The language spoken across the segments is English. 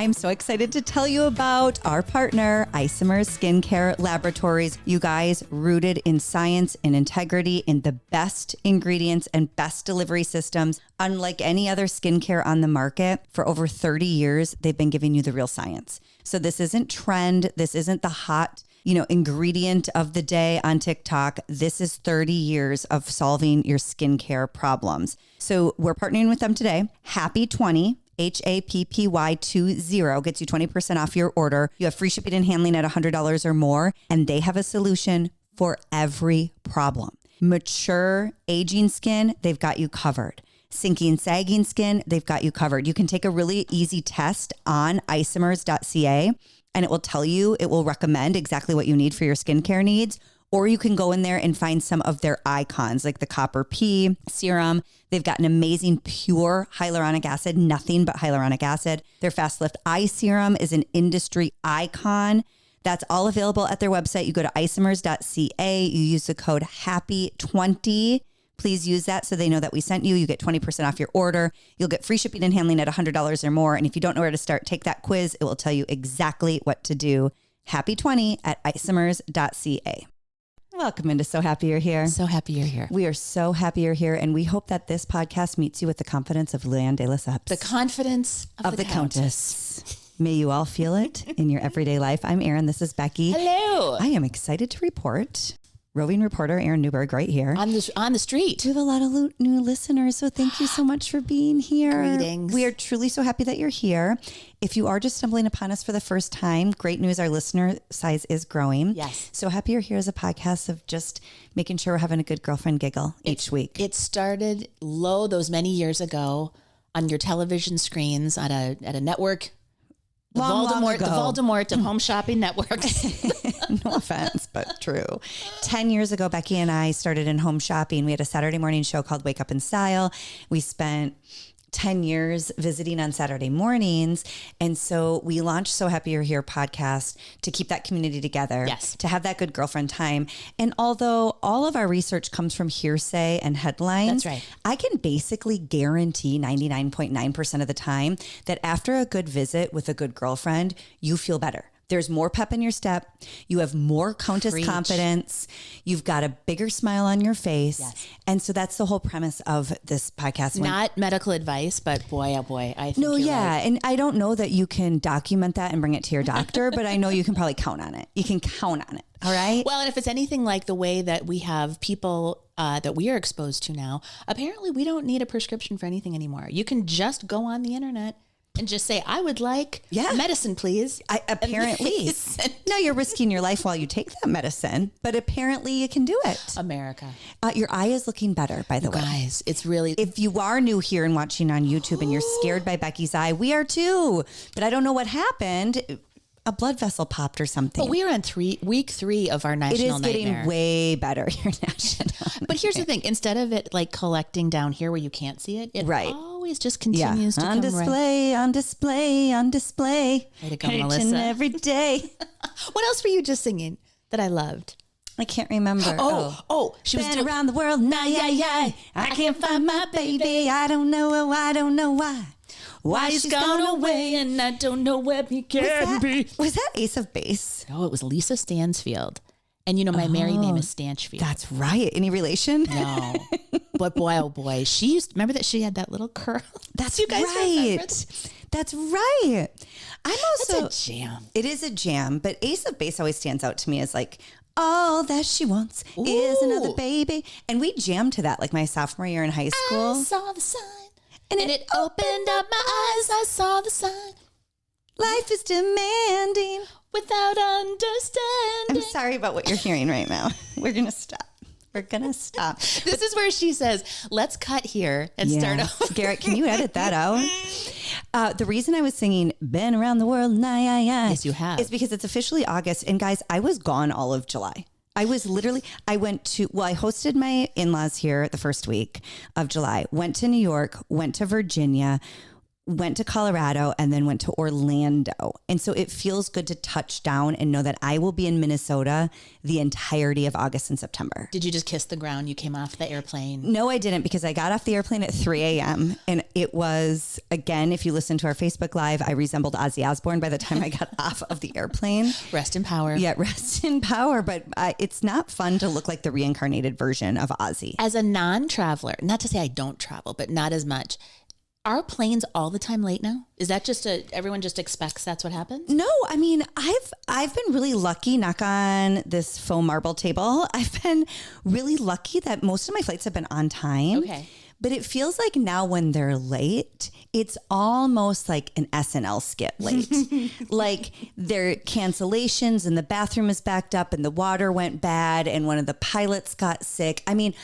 I'm so excited to tell you about our partner, Isomer Skincare Laboratories. You guys, rooted in science and integrity, in the best ingredients and best delivery systems. Unlike any other skincare on the market, for over 30 years, they've been giving you the real science. So this isn't trend. This isn't the hot ingredient of the day on TikTok. This is 30 years of solving your skincare problems. So we're partnering with them today. Happy 20, HAPPY20 gets you 20% off your order. You have free shipping and handling at $100 or more, and they have a solution for every problem. Mature, aging skin, they've got you covered. Sinking, sagging skin, they've got you covered. You can take a really easy test on isomers.ca. And it will tell you, it will recommend exactly what you need for your skincare needs. Or you can go in there and find some of their icons, like the Copper P serum. They've got an amazing pure hyaluronic acid, nothing but hyaluronic acid. Their Fast Lift Eye Serum is an industry icon. That's all available at their website. You go to isomers.ca. You use the code HAPPY20. Please use that so they know that we sent you. You get 20% off your order. You'll get free shipping and handling at $100 or more. And if you don't know where to start, take that quiz. It will tell you exactly what to do. Happy 20 at isomers.ca. Welcome into So Happy You're Here. So happy you're here. We are so happy you're here. And we hope that this podcast meets you with the confidence of Leanne de Lesseps. The confidence of the Countess. May you all feel it in your everyday life. I'm Erin. This is Becky. Hello. I am excited to report roving reporter Erin Newberg right here. On the street. We have a lot of new listeners, so thank you so much for being here. Greetings. We are truly so happy that you're here. If you are just stumbling upon us for the first time, great news, our listener size is growing. Yes. So Happy You're Here is a podcast of just making sure we're having a good girlfriend giggle each week. It started low those many years ago on your television screens at a network. The Voldemort of home shopping networks. No offense, but true. 10 years ago, Becky and I started in home shopping. We had a Saturday morning show called Wake Up in Style. We spent 10 years visiting on Saturday mornings. And so we launched So Happy You're Here podcast to keep that community together. Yes. To have that good girlfriend time. And although all of our research comes from hearsay and headlines, That's right. I can basically guarantee 99.9% of the time that after a good visit with a good girlfriend, you feel better. There's more pep in your step. You have more Countess confidence. You've got a bigger smile on your face. Yes. And so that's the whole premise of this podcast. Not medical advice, but boy, oh boy. I think you're right. And I don't know that you can document that and bring it to your doctor, but I know you can probably count on it. You can count on it. All right. Well, and if it's anything like the way that we have people that we are exposed to now, apparently we don't need a prescription for anything anymore. You can just go on the internet and just say, I would like medicine, please. Apparently. No, you're risking your life while you take that medicine, but apparently you can do it. America. Your eye is looking better, by the way. Guys, it's really... If you are new here and watching on YouTube and you're scared by Becky's eye, we are too. But I don't know what happened. A blood vessel popped or something. But we are on week 3 of our national nightmare. It is getting way better. Your national But here's the thing. Instead of it like collecting down here where you can't see it, it always just continues to on come display, on display, on display. Way to go, Melissa. Every day. What else were you just singing that I loved? I can't remember. She was around the world. Nah, yeah. I can't find my baby. I don't know why. Why she's gone away and I don't know where he can be. Was that Ace of Base? No, it was Lisa Stansfield. And you know, my married name is Stanchfield. That's right. Any relation? No. But boy, oh boy. Remember that she had that little curl? That's you guys right. That's right. It's a jam. It is a jam, but Ace of Base always stands out to me as like, all that she wants is another baby. And we jammed to that like my sophomore year in high school. I saw the sign. And it opened up my eyes. I saw the sign. Life is demanding without understanding. I'm sorry about what you're hearing right now. We're going to stop. This is where she says, let's cut here and start over. Garrett, can you edit that out? The reason I was singing Been Around the World, yes, you have, is because it's officially August. And guys, I was gone all of July. I hosted my in-laws here the first week of July, went to New York, went to Virginia, went to Colorado, and then went to Orlando. And so it feels good to touch down and know that I will be in Minnesota the entirety of August and September. Did you just kiss the ground? You came off the airplane? No, I didn't, because I got off the airplane at 3 a.m. And it was, again, if you listen to our Facebook Live, I resembled Ozzy Osbourne by the time I got off of the airplane. Rest in power. Yeah, rest in power. But it's not fun to look like the reincarnated version of Ozzy. As a non-traveler, not to say I don't travel, but not as much. Are planes all the time late now? Is that just everyone just expects that's what happens? No, I mean, I've been really lucky, knock on this faux marble table. I've been really lucky that most of my flights have been on time. Okay. But it feels like now when they're late, it's almost like an SNL skit late. Like there are cancellations and the bathroom is backed up and the water went bad and one of the pilots got sick. I mean,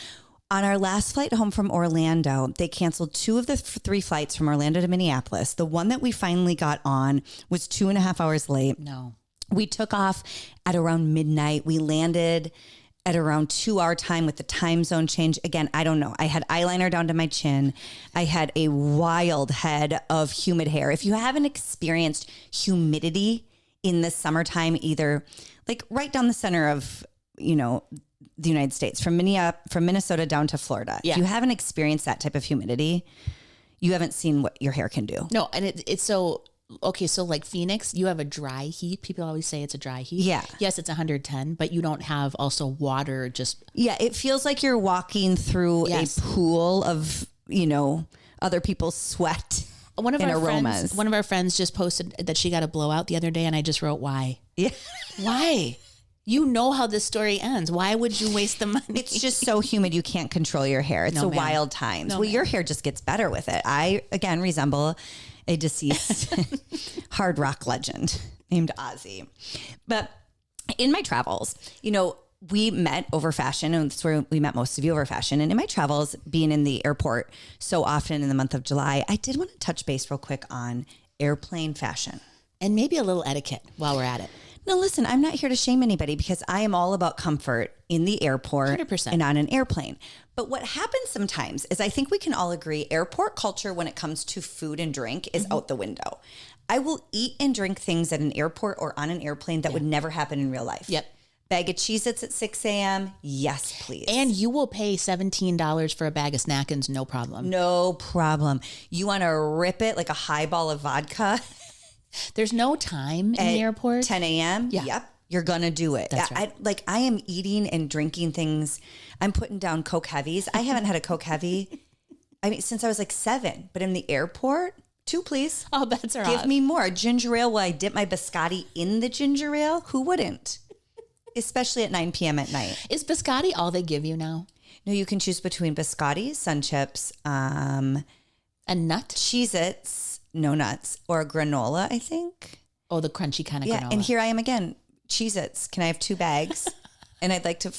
on our last flight home from Orlando, they canceled 2 of the 3 flights from Orlando to Minneapolis. The one that we finally got on was 2.5 hours late. No. We took off at around midnight. We landed at around 2 hour time with the time zone change. Again, I don't know. I had eyeliner down to my chin. I had a wild head of humid hair. If you haven't experienced humidity in the summertime, either like right down the center of, the United States, from Minnesota down to Florida. Yeah. If you haven't experienced that type of humidity, you haven't seen what your hair can do. No, and it's so, okay, so like Phoenix, you have a dry heat. People always say it's a dry heat. Yeah. Yes, it's 110, but you don't have also water just. Yeah, it feels like you're walking through a pool of, other people's sweat and aromas. One of our friends just posted that she got a blowout the other day, and I just wrote, why? Yeah. Why? You know how this story ends. Why would you waste the money? It's just so humid. You can't control your hair. It's wild times. Well, your hair just gets better with it. I, again, resemble a deceased hard rock legend named Ozzy. But in my travels, we met over fashion, and that's where we met most of you over fashion. And in my travels, being in the airport so often in the month of July, I did want to touch base real quick on airplane fashion. And maybe a little etiquette while we're at it. No, listen, I'm not here to shame anybody because I am all about comfort in the airport 100%. and on an airplane. But what happens sometimes is I think we can all agree airport culture when it comes to food and drink is out the window. I will eat and drink things at an airport or on an airplane that would never happen in real life. Yep. Bag of Cheez-Its at 6 a.m. Yes, please. And you will pay $17 for a bag of Snackins, no problem. No problem. You want to rip it like a highball of vodka? There's no time in the airport. 10 a.m. Yeah. Yep. You're going to do it. That's right. I am eating and drinking things. I'm putting down Coke Heavies. I haven't had a Coke Heavy, since I was like 7. But in the airport, 2, please. Oh, bets are Give off. me more. Ginger ale. Will I dip my biscotti in the ginger ale? Who wouldn't? Especially at 9 p.m. at night. Is biscotti all they give you now? No, you can choose between biscotti, sun chips, a nut, Cheez-Its, no nuts, or a granola, I think. Oh, the crunchy kind of granola. And here I am again. Cheez-Its. Can I have 2 bags? And I'd like to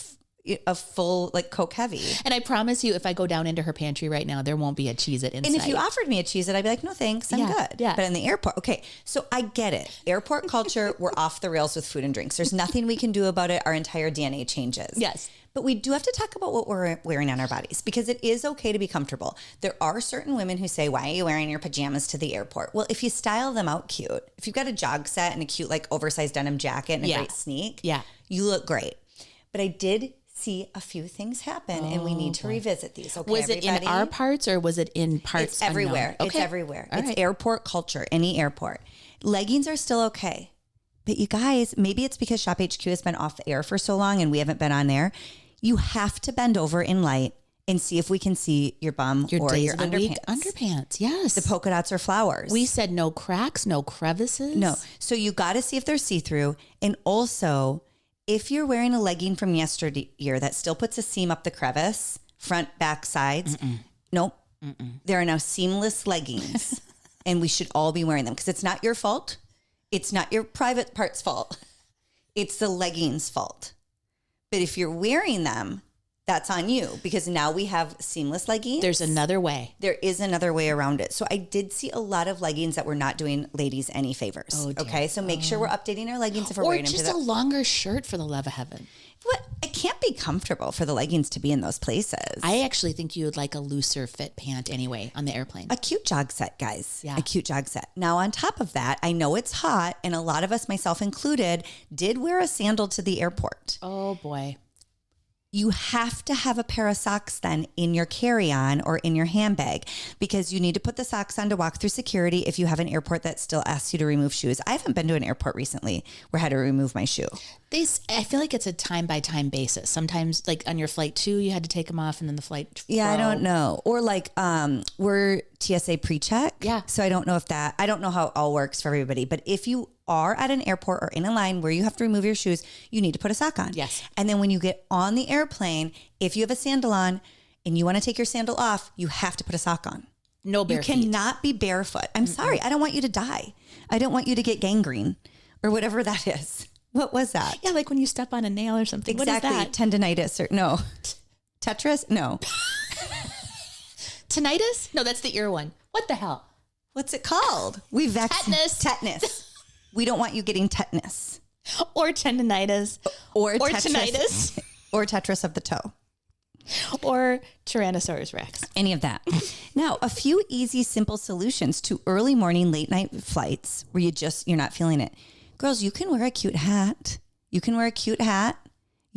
a full like Coke Heavy. And I promise you, if I go down into her pantry right now, there won't be a Cheez-It inside. And if you offered me a Cheez-It, I'd be like, no, thanks. I'm good. Yeah. But in the airport, okay. So I get it. Airport culture, we're off the rails with food and drinks. There's nothing we can do about it. Our entire DNA changes. Yes. But we do have to talk about what we're wearing on our bodies because it is okay to be comfortable. There are certain women who say, why are you wearing your pajamas to the airport? Well, if you style them out cute, if you've got a jog set and a cute like oversized denim jacket and a great sneak, you look great. But I did see a few things happen and we need to revisit these. Okay, was it in our parts or was it in parts? It's everywhere. Okay. It's everywhere. All it's right. airport culture, any airport. Leggings are still okay. But you guys, maybe it's because Shop HQ has been off the air for so long and we haven't been on air. You have to bend over in light and see if we can see your bum or days your of the underpants. week underpants, yes. The polka dots or flowers. We said no cracks, no crevices. No. So you got to see if they're see-through. And also, if you're wearing a legging from yesteryear that still puts a seam up the crevice, front, back, sides, nope. There are now seamless leggings and we should all be wearing them because it's not your fault. It's not your private part's fault. It's the leggings' fault. But if you're wearing them, that's on you because now we have seamless leggings. There's another way. There is another way around it. So I did see a lot of leggings that were not doing ladies any favors. Oh, dear. Okay. So make sure we're updating our leggings if we're Or wearing them. just a longer shirt for the love of heaven. What? It can't be comfortable for the leggings to be in those places. I actually think you would like a looser fit pant anyway on the airplane. A cute jog set, guys. Yeah. A cute jog set. Now, on top of that, I know it's hot, and a lot of us, myself included, did wear a sandal to the airport. Oh, boy. You have to have a pair of socks then in your carry-on or in your handbag, because you need to put the socks on to walk through security if you have an airport that still asks you to remove shoes. I haven't been to an airport recently where I had to remove my shoe. I feel like it's a time by time basis. Sometimes like on your flight 2, you had to take them off, and then the flight. Yeah, I don't know. Or like we're TSA pre-check. Yeah. So I don't know I don't know how it all works for everybody, but if you are at an airport or in a line where you have to remove your shoes, you need to put a sock on. Yes. And then when you get on the airplane, if you have a sandal on and you want to take your sandal off, you have to put a sock on. No bare feet. You cannot be barefoot. I'm sorry. I don't want you to die. I don't want you to get gangrene or whatever that is. What was that? Yeah, like when you step on a nail or something. Exactly. What is that? Tendinitis or no. Tetris? No. Tinnitus? No, that's the ear one. What the hell? What's it called? Tetanus. We don't want you getting tetanus. Or tendinitis. Or tinnitus. Or Tetris of the toe. Or Tyrannosaurus Rex. Any of that. Now, a few easy, simple solutions to early morning, late night flights where you're not feeling it. Girls, you can wear a cute hat. You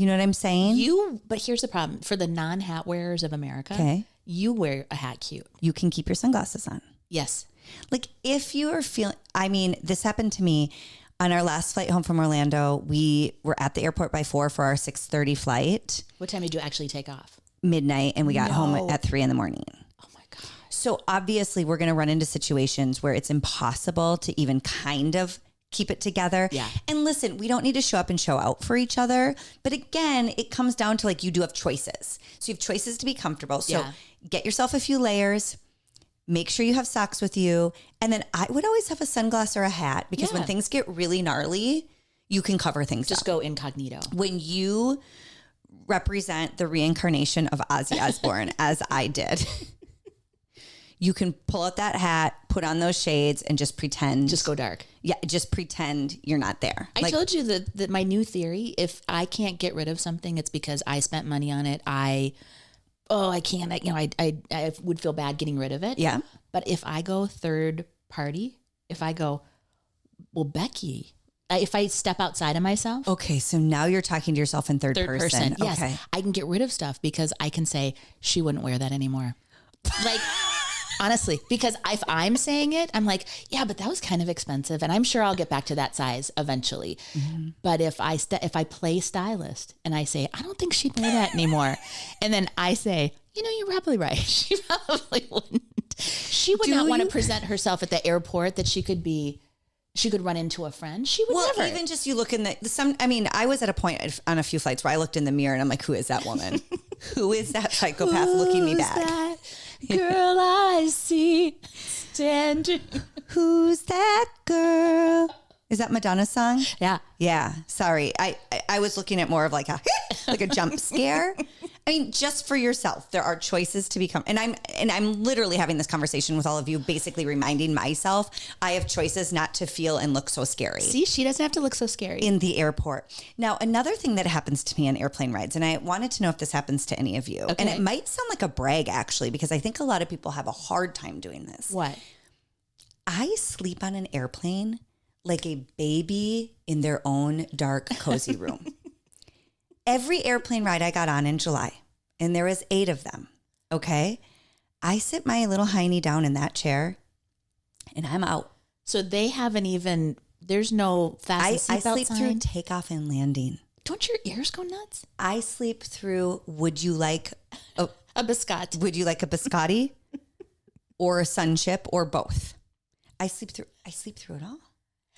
know what I'm saying? But here's the problem. For the non-hat wearers of America, Okay. You wear a hat cute. You can keep your sunglasses on. Yes. Like if you are this happened to me on our last flight home from Orlando. We were at the airport by 4 for our 6:30 flight. What time did you actually take off? Midnight, and we got home at 3 a.m. Oh my God. So obviously we're going to run into situations where it's impossible to even kind of keep it together. Yeah. And listen, we don't need to show up and show out for each other. But again, it comes down to like, you do have choices. So you have choices to be comfortable. So get yourself a few layers. Make sure you have socks with you. And then I would always have a sunglass or a hat, because when things get really gnarly, you can cover things Just up. go incognito. When you represent the reincarnation of Ozzy Osbourne, as I did, you can pull out that hat, put on those shades, and just pretend. Just go dark. Yeah, just pretend you're not there. I told you that my new theory, if I can't get rid of something, it's because I spent money on it. I can't, I would feel bad getting rid of it. Yeah. But if I go third party, if I go, well, Becky, if I step outside of myself. Okay, so now you're talking to yourself in third person. Yes. Okay. I can get rid of stuff because I can say, she wouldn't wear that anymore. Like, honestly, because if I'm saying it, I'm like, yeah, but that was kind of expensive, and I'm sure I'll get back to that size eventually. Mm-hmm. But if I play stylist and I say, I don't think she'd wear that anymore, and then I say, you're probably right. She probably wouldn't. She would not want to present herself at the airport that she could run into a friend. She would never. Even just you look in I was at a point on a few flights where I looked in the mirror and I'm like, who is that woman? Who is that psychopath looking me back? That girl I see standing. Who's that girl? Is that Madonna's song? Yeah. Yeah. Sorry. I was looking at more of like a jump scare. I mean, just for yourself, there are choices to become, and I'm literally having this conversation with all of you, basically reminding myself I have choices not to feel and look so scary. See, she doesn't have to look so scary in the airport. Now, another thing that happens to me on airplane rides, and I wanted to know if this happens to any of you, and it might sound like a brag actually, because I think a lot of people have a hard time doing this. What? I sleep on an airplane like a baby in their own dark, cozy room. Every airplane ride I got on in July, and there was 8 of them, okay? I sit my little hiney down in that chair, and I'm out. So they haven't even, there's no fast I sleep through takeoff and landing. Don't your ears go nuts? I sleep through, would you like a biscotti? Would you like a biscotti or a sunchip or both? I sleep through it all.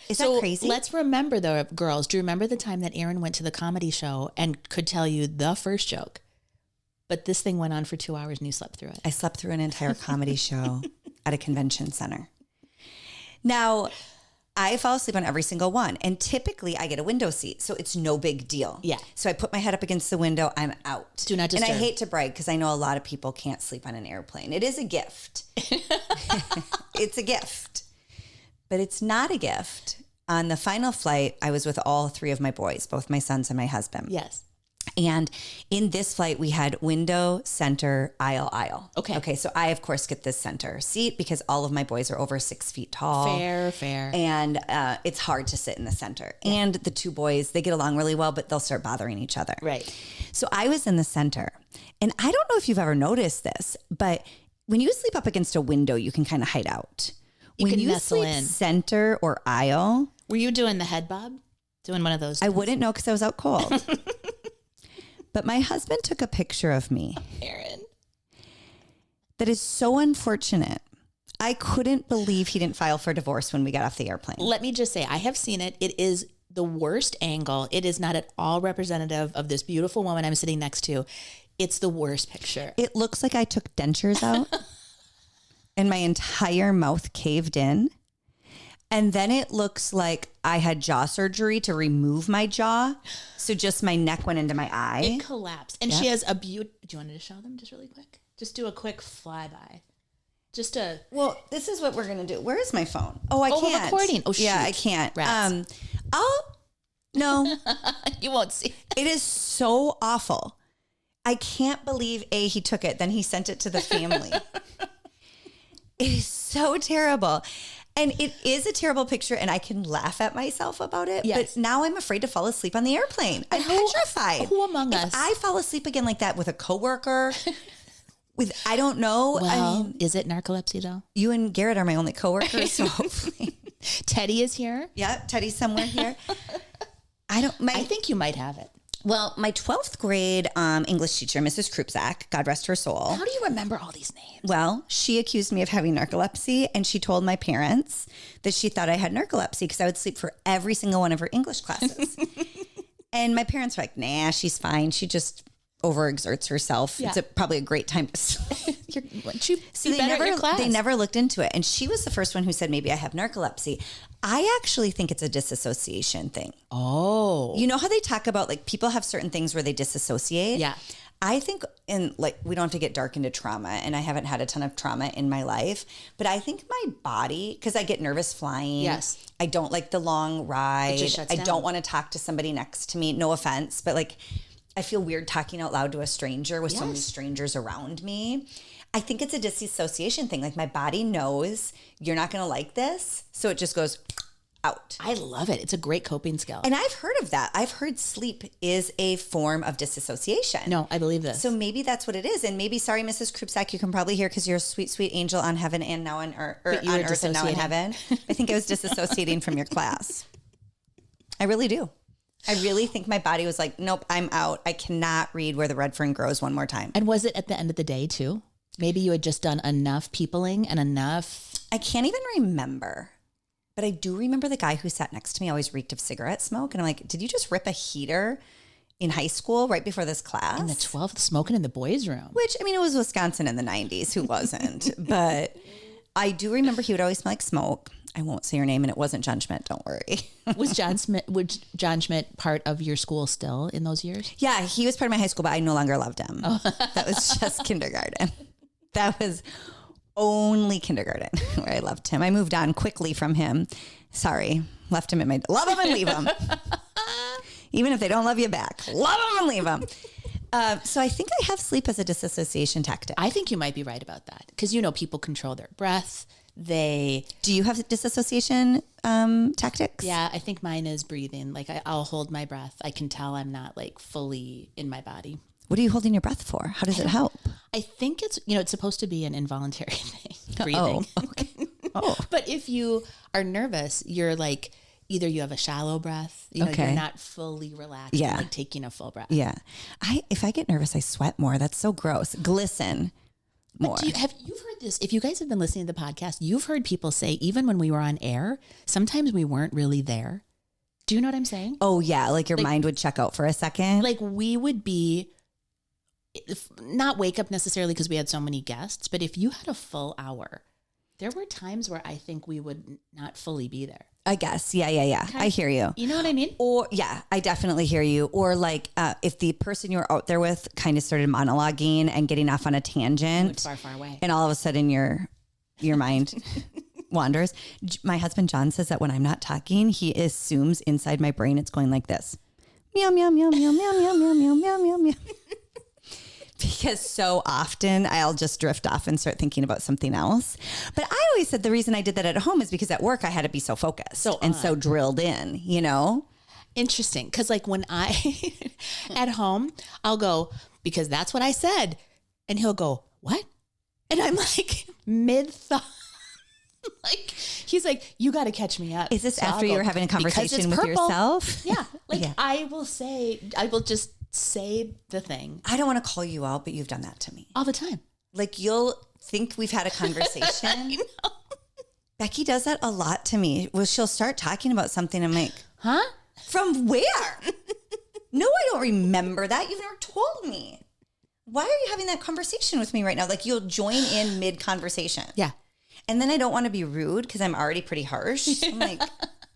Is that crazy? Let's remember though, girls, do you remember the time that Erin went to the comedy show and could tell you the first joke, but this thing went on for 2 hours and you slept through it? I slept through an entire comedy show at a convention center. Now, I fall asleep on every single one, and typically I get a window seat, so it's no big deal. Yeah. So I put my head up against the window, I'm out. Do not disturb. And I hate to brag because I know a lot of people can't sleep on an airplane. It is a gift. It's a gift. But it's not a gift. On the final flight, I was with all 3 of my boys, both my sons and my husband. Yes. And in this flight, we had window, center, aisle. Okay. So I, of course, get this center seat because all of my boys are over 6 feet tall. Fair. And it's hard to sit in the center. Yeah. And the two boys, they get along really well, but they'll start bothering each other. Right. So I was in the center. And I don't know if you've ever noticed this, but when you sleep up against a window, you can kind of hide out. When you sleep center or aisle. Were you doing the head bob? Doing one of those? I wouldn't know because I was out cold. But my husband took a picture of me. Erin. That is so unfortunate. I couldn't believe he didn't file for divorce when we got off the airplane. Let me just say, I have seen it. It is the worst angle. It is not at all representative of this beautiful woman I'm sitting next to. It's the worst picture. It looks like I took dentures out and my entire mouth caved in. And then it looks like I had jaw surgery to remove my jaw. So just my neck went into my eye. It collapsed. And she has a beauty. Do you want to show them just really quick? Just do a quick flyby. Well, this is what we're going to do. Where is my phone? Oh, I can't. We're recording. Oh, shoot. Yeah, I can't. Rats. No. You won't see. It is so awful. I can't believe he took it. Then he sent it to the family. It is so terrible. And it is a terrible picture, and I can laugh at myself about it. Yes. But now I'm afraid to fall asleep on the airplane. I'm petrified. Who among us? If I fall asleep again like that with a coworker, I don't know. Well, is it narcolepsy though? You and Garrett are my only coworkers, so hopefully. Teddy is here. Yeah, Teddy's somewhere here. I think you might have it. Well, my 12th grade English teacher, Mrs. Krupzak, God rest her soul. How do you remember all these names? Well, she accused me of having narcolepsy, and she told my parents that she thought I had narcolepsy because I would sleep for every single one of her English classes. And my parents were like, nah, she's fine. She just overexerts herself. Yeah. It's probably a great time to sleep. So they never looked into it. And she was the first one who said, maybe I have narcolepsy. I actually think it's a disassociation thing. Oh. You know how they talk about like people have certain things where they disassociate? Yeah. I think we don't have to get dark into trauma, and I haven't had a ton of trauma in my life, but I think my body, because I get nervous flying. Yes. I don't like the long ride. It just shuts down. Don't want to talk to somebody next to me. No offense, but like I feel weird talking out loud to a stranger with so many strangers around me. I think it's a disassociation thing. Like my body knows you're not going to like this, so it just goes out. I love it. It's a great coping skill. And I've heard of that. I've heard sleep is a form of disassociation. No, I believe this. So maybe that's what it is. And maybe, sorry, Mrs. Krupzak, you can probably hear because you're a sweet, sweet angel on heaven and now on earth, or on earth and now in heaven. I think I was disassociating from your class. I really do. I really think my body was like, nope, I'm out. I cannot read Where the Red Fern Grows one more time. And was it at the end of the day too? Maybe you had just done enough peopling and enough. I can't even remember. But I do remember the guy who sat next to me always reeked of cigarette smoke. And I'm like, did you just rip a heater in high school right before this class? In the 12th, smoking in the boys' room. Which, I mean, it was Wisconsin in the 90s. Who wasn't? But I do remember he would always smell like smoke. I won't say your name, and it wasn't John Schmidt. Don't worry. Was John Schmidt part of your school still in those years? Yeah, he was part of my high school, but I no longer loved him. Oh. That was just kindergarten. That was only kindergarten where I loved him. I moved on quickly from him. Sorry, left him love him and leave him. Even if they don't love you back, love them and leave them. So I think I have sleep as a disassociation tactic. I think you might be right about that because people control their breath. Do you have disassociation tactics? Yeah, I think mine is breathing. Like I'll hold my breath. I can tell I'm not like fully in my body. What are you holding your breath for? How does it help? I think it's supposed to be an involuntary thing, breathing. Oh, okay. Oh. But if you are nervous, you're like, either you have a shallow breath, you're not fully relaxed, like taking a full breath. Yeah. If I get nervous, I sweat more. That's so gross. Glisten more. You've heard this? If you guys have been listening to the podcast, you've heard people say, even when we were on air, sometimes we weren't really there. Do you know what I'm saying? Oh yeah. Like your mind would check out for a second. Like we would be, not wake up necessarily because we had so many guests, but if you had a full hour, there were times where I think we would not fully be there. I guess. Yeah. Okay. I hear you. You know what I mean? Or yeah, I definitely hear you. Or like if the person you were out there with kind of started monologuing and getting off on a tangent. Far, far away. And all of a sudden your mind wanders. My husband, John, says that when I'm not talking, he assumes inside my brain it's going like this. meow, meow, meow, meow, meow, meow, meow, meow, meow, meow, meow. Because so often I'll just drift off and start thinking about something else. But I always said the reason I did that at home is because at work I had to be so focused so drilled in, you know? Interesting. Because like when I, at home, I'll go, because that's what I said. And he'll go, what? And I'm like mid-thought. Like, he's like, you got to catch me up. Is this after you were having a conversation with yourself? Yeah. Like I will just say the thing. I don't want to call you out, but you've done that to me. All the time. Like you'll think we've had a conversation. I know. Becky does that a lot to me. Well, she'll start talking about something. I'm like, huh? From where? No, I don't remember that. You've never told me. Why are you having that conversation with me right now? Like you'll join in mid-conversation. Yeah. And then I don't want to be rude because I'm already pretty harsh. I'm like,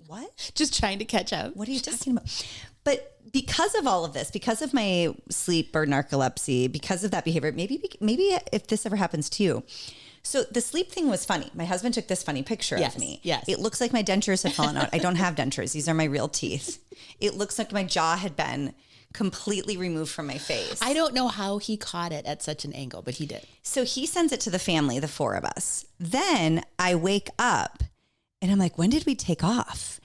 what? Just trying to catch up. What are you talking about? But because of all of this, because of my sleep or narcolepsy, because of that behavior, maybe if this ever happens to you. So the sleep thing was funny. My husband took this funny picture of me. Yes. It looks like my dentures have fallen out. I don't have dentures. These are my real teeth. It looks like my jaw had been completely removed from my face. I don't know how he caught it at such an angle, but he did. So he sends it to the family, the four of us. Then I wake up and I'm like, when did we take off?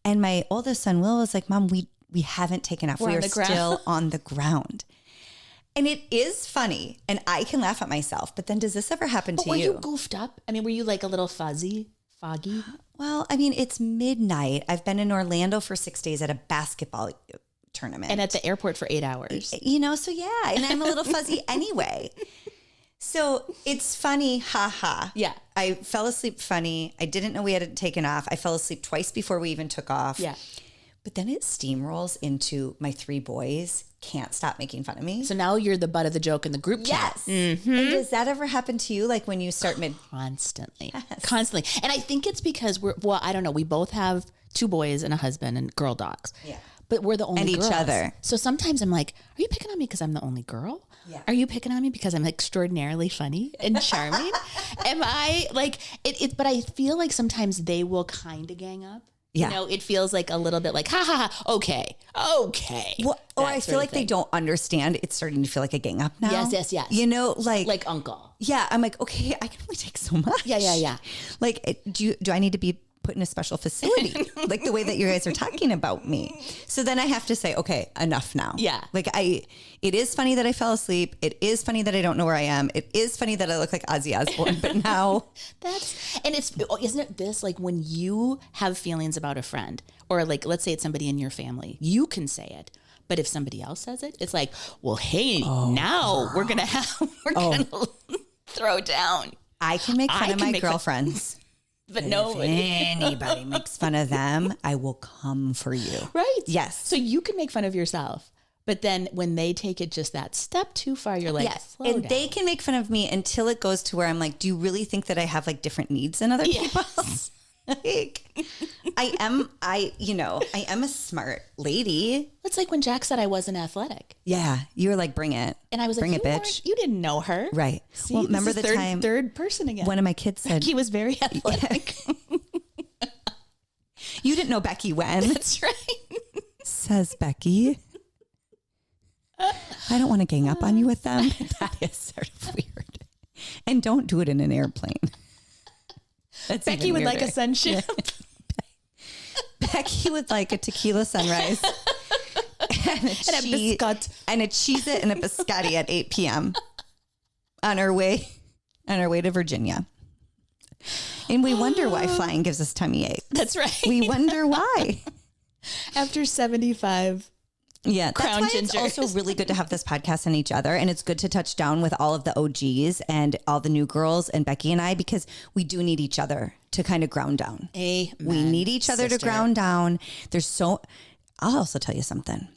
And my oldest son, Will, was like, Mom, we haven't taken off. We are still on the ground. And it is funny. And I can laugh at myself. But then does this ever happen to you? Were you goofed up? I mean, were you like a little foggy? Well, I mean, it's midnight. I've been in Orlando for 6 days at a basketball tournament. And at the airport for 8 hours. You know, so yeah. And I'm a little fuzzy anyway. So it's funny. Ha ha. Yeah. I fell asleep funny. I didn't know we had taken off. I fell asleep twice before we even took off. Yeah. But then it steamrolls into my three boys can't stop making fun of me. So now you're the butt of the joke in the group chat. Yes. Mm-hmm. And does that ever happen to you? Like when you start Constantly. Yes. Constantly. And I think it's because I don't know. We both have 2 boys and a husband and girl dogs. Yeah. But we're the only and girls. each other. So sometimes I'm like, are you picking on me because I'm the only girl? Yeah. Are you picking on me because I'm extraordinarily funny and charming? Am I like it? But I feel like sometimes they will kind of gang up. Yeah. You know, it feels like a little bit like, ha ha ha, okay. Well, or I feel like they don't understand. It's starting to feel like a gang up now. Yes. You know, like uncle. Yeah. I'm like, okay, I can only take so much. Yeah. Like, do I need to be put in a special facility? Like the way that you guys are talking about me. So then I have to say, okay, enough now. Yeah. Like it is funny that I fell asleep. It is funny that I don't know where I am. It is funny that I look like Ozzy Osbourne, but now isn't it this, like when you have feelings about a friend or like, let's say it's somebody in your family, you can say it. But if somebody else says it, it's like, well, hey, now we're going to throw down. I can make fun of my girlfriends. But nobody. If anybody makes fun of them, I will come for you. Right. Yes. So you can make fun of yourself. But then when they take it just that step too far, you're like, yes. Slow and down. they can make fun of me until it goes to where I'm like, do you really think that I have like different needs than other people? Like, I am a smart lady. It's like when Jack said I wasn't athletic. Yeah. You were like, bring it. And I was bring like, it, bitch. You didn't know her. Right. See, well, remember the third person again. One of my kids said he was very athletic. You didn't know Becky when. That's right. Says Becky. I don't want to gang up on you with them. That is sort of weird. And don't do it in an airplane. That's Becky would like a sunshine. Becky would like a tequila sunrise and a biscuit and a Cheez-It and a biscotti at 8 p.m. on our way to Virginia. And we wonder why flying gives us tummy aches. That's right. We wonder why. After 75. Yeah, Crown that's why ginger. It's also really good to have this podcast on each other, and it's good to touch down with all of the OGs and all the new girls and Becky and I, because we do need each other to kind of ground down. Amen. We need each other to ground down. I'll also tell you something.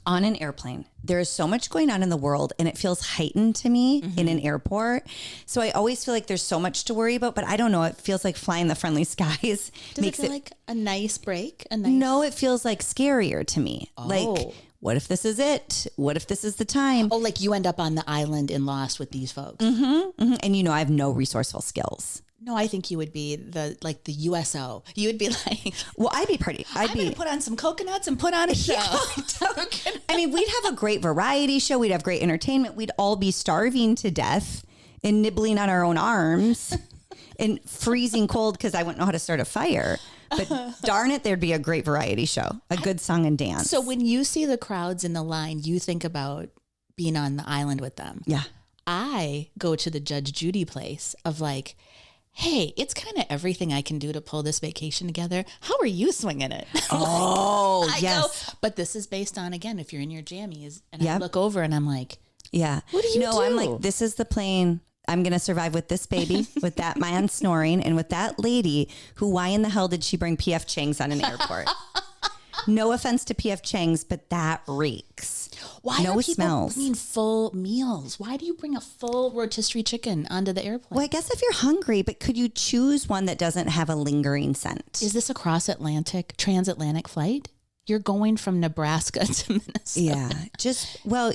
On an airplane, there is so much going on in the world, and it feels heightened to me in an airport. So I always feel like there's so much to worry about, but I don't know. It feels like flying the friendly skies. Does it feel like a nice break? No, it feels like scarier to me. Oh. Like, what if this is it? What if this is the time? Oh, like you end up on the island in Lost with these folks. Mm-hmm, mm-hmm. And I have no resourceful skills. No, I think you would be the USO. You would be like, well, I'd be pretty. I'm going to put on some coconuts and put on a show. I mean, we'd have a great variety show. We'd have great entertainment. We'd all be starving to death and nibbling on our own arms and freezing cold because I wouldn't know how to start a fire. But darn it, there'd be a great variety show, a good song and dance. So when you see the crowds in the line, you think about being on the island with them. Yeah. I go to the Judge Judy place of like, hey, it's kind of everything I can do to pull this vacation together. How are you swinging it? Oh, yes. Go, but this is based on, again, if you're in your jammies. And I look over and I'm like, yeah. What do you do? No, I'm like, this is the plane. I'm going to survive with this baby, with that man snoring, and with that lady who, why in the hell did she bring P.F. Chang's on an airport? No offense to P.F. Chang's, but that reeks. Why no are people smells. bringing full meals? Why do you bring a full rotisserie chicken onto the airplane? Well, I guess if you're hungry, but could you choose one that doesn't have a lingering scent? Is this a transatlantic flight? You're going from Nebraska to Minnesota. Yeah,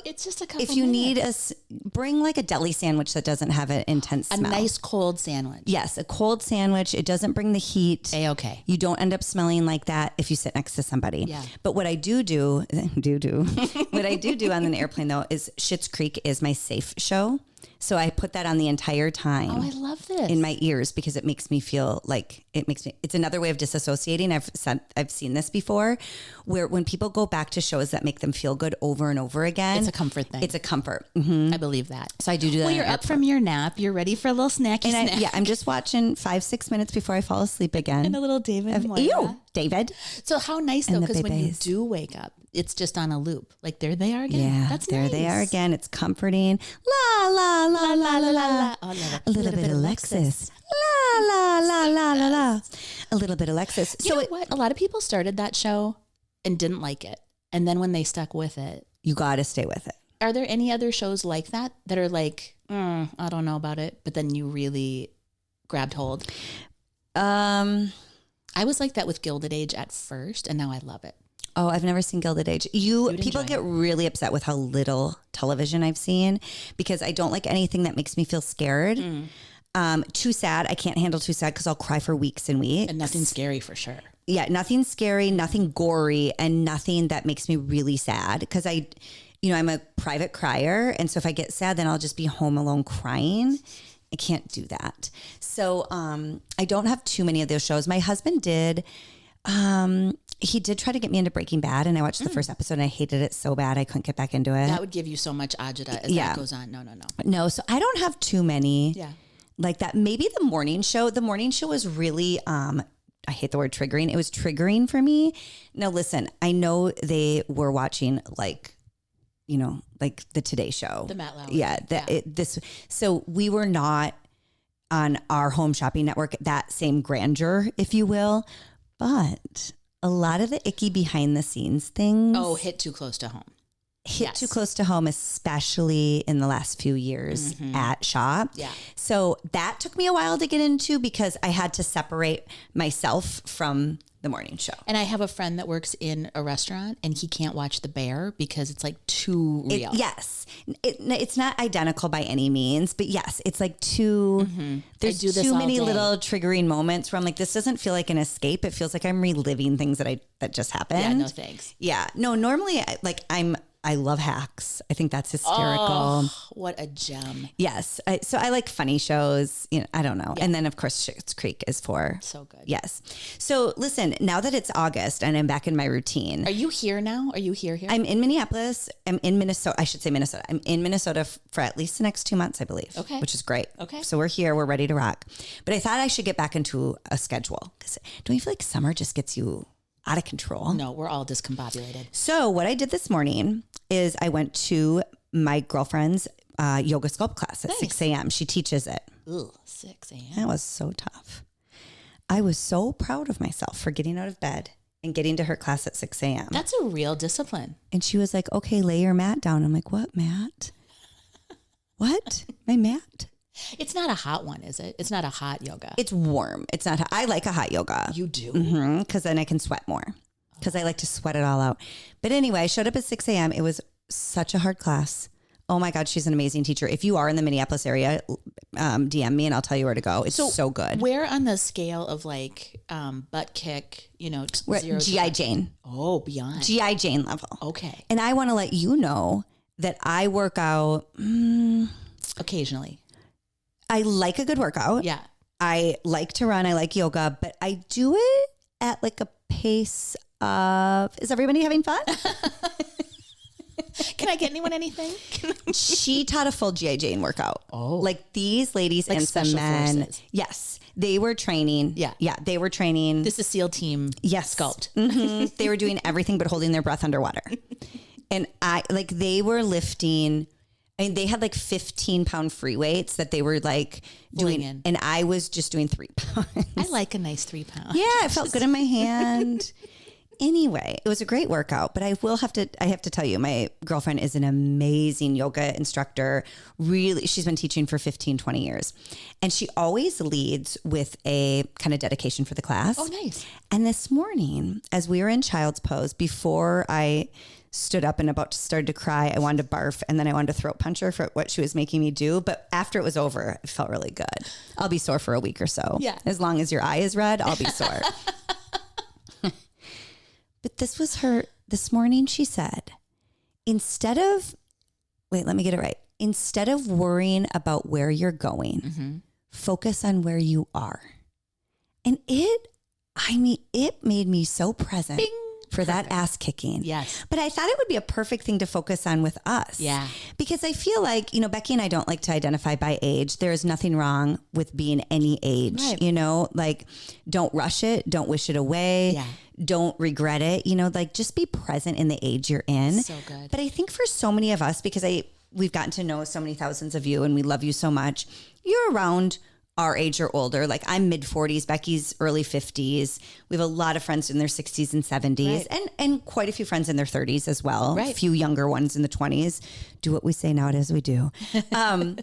it's just a couple if you minutes. bring like a deli sandwich that doesn't have an intense smell. A nice cold sandwich. Yes, a cold sandwich. It doesn't bring the heat. Okay. You don't end up smelling like that if you sit next to somebody. Yeah. But what I do what I do on an airplane though is Schitt's Creek is my safe show. So I put that on the entire time. Oh, I love this. In my ears because it makes me feel like it's another way of disassociating. I've seen this before where when people go back to shows that make them feel good over and over again. It's a comfort thing. It's a comfort. Mm-hmm. I believe that. So I do that. Well, you're up from your nap. You're ready for a little snacky snack. I'm just watching 5-6 minutes before I fall asleep again. And a little David. Ew, David. So how nice though, because when you do wake up, it's just on a loop. Like there they are again. Yeah, that's there nice. they are again. It's comforting. La la la la la la. Oh, I love it. A little bit of Alexis. La la la la la la. A little bit of Alexis. You know what? A lot of people started that show and didn't like it, and then when they stuck with it, you got to stay with it. Are there any other shows like that are like, I don't know about it, but then you really grabbed hold? I was like that with Gilded Age at first, and now I love it. Oh, I've never seen Gilded Age. People get really upset with how little television I've seen because I don't like anything that makes me feel scared. Too sad. I can't handle too sad because I'll cry for weeks and weeks. And nothing scary for sure. Yeah, nothing scary, nothing gory, and nothing that makes me really sad because I'm a private crier. And so if I get sad, then I'll just be home alone crying. I can't do that. So I don't have too many of those shows. My husband did. He did try to get me into Breaking Bad, and I watched the first episode, and I hated it so bad I couldn't get back into it. That would give you so much agita as that goes on. No, so I don't have too many like that. Maybe the morning show. The morning show was really, I hate the word triggering. It was triggering for me. Now, listen, I know they were watching like the Today Show. The Matt Lauer. Yeah. So we were not on our home shopping network, that same grandeur, if you will. But a lot of the icky behind the scenes things. Oh, hit too close to home. Too close to home, especially in the last few years at shop. Yeah. So that took me a while to get into because I had to separate myself from the morning show. And I have a friend that works in a restaurant and he can't watch The Bear because it's like too real. Yes. It's not identical by any means, but yes, it's like too, there's too many little triggering moments where I'm like, this doesn't feel like an escape. It feels like I'm reliving things that just happened. Yeah, no thanks. Yeah. No, normally I love Hacks. I think that's hysterical. Oh, what a gem. Yes. So I like funny shows. I don't know. Yeah. And then, of course, Schitt's Creek is for. So good. Yes. So listen, now that it's August and I'm back in my routine. Are you here now? Are you here? I'm in Minneapolis. I'm in Minnesota. I should say Minnesota. I'm in Minnesota for at least the next 2 months, I believe. Okay. Which is great. Okay. So we're here. We're ready to rock. But I thought I should get back into a schedule. Because don't you feel like summer just gets you out of control? No, we're all discombobulated. So what I did this morning is I went to my girlfriend's yoga sculpt class at 6 a.m. She teaches it. Ugh, 6 a.m. That was so tough. I was so proud of myself for getting out of bed and getting to her class at 6 a.m. That's a real discipline. And she was like, okay, lay your mat down. I'm like, what mat? What? My mat? It's not a hot one, is it? It's not a hot yoga. It's warm. It's not. I like a hot yoga. You do? Because then I can sweat more. Because I like to sweat it all out. But anyway, I showed up at 6 a.m. It was such a hard class. Oh my God, she's an amazing teacher. If you are in the Minneapolis area, DM me and I'll tell you where to go. It's so good. Where on the scale of like butt kick, We're 0 G.I. Jane. Oh, beyond. G.I. Jane level. Okay. And I want to let you know that I work out. Occasionally. I like a good workout. Yeah. I like to run. I like yoga, but I do it at like a pace of, is everybody having fun? Can I get anyone anything? She taught a full G.I. Jane workout. Oh. Like these ladies Like and some men. forces. Yes. They were training. Yeah. Yeah. They were training. This is SEAL team sculpt. Mm-hmm. They were doing everything but holding their breath underwater. And they were lifting, they had like 15-pound free weights that they were like doing. And I was just doing 3 pounds. I like a nice 3 pound. Yeah. It felt good in my hand. Anyway, it was a great workout, but I have to tell you, my girlfriend is an amazing yoga instructor. Really, she's been teaching for 15, 20 years. And she always leads with a kind of dedication for the class. Oh, nice. And this morning, as we were in child's pose, before I stood up and started to cry, I wanted to barf, and then I wanted to throat punch her for what she was making me do. But after it was over, it felt really good. I'll be sore for a week or so. Yeah. As long as your eye is red, I'll be sore. But this morning she said, instead of worrying about where you're going, focus on where you are. And it made me so present. Bing. For that ass kicking. Yes. But I thought it would be a perfect thing to focus on with us. Yeah. Because I feel like, Becky and I don't like to identify by age. There is nothing wrong with being any age, right. Don't rush it. Don't wish it away. Yeah. Don't regret it. Just be present in the age you're in. So good. But I think for so many of us, because we've gotten to know so many thousands of you and we love you so much, you're around our age or older. Like I'm mid 40s, Becky's early 50s. We have a lot of friends in their 60s and 70s, right. and quite a few friends in their 30s as well. Right. A few younger ones in the 20s. Do what we say nowadays, we do. And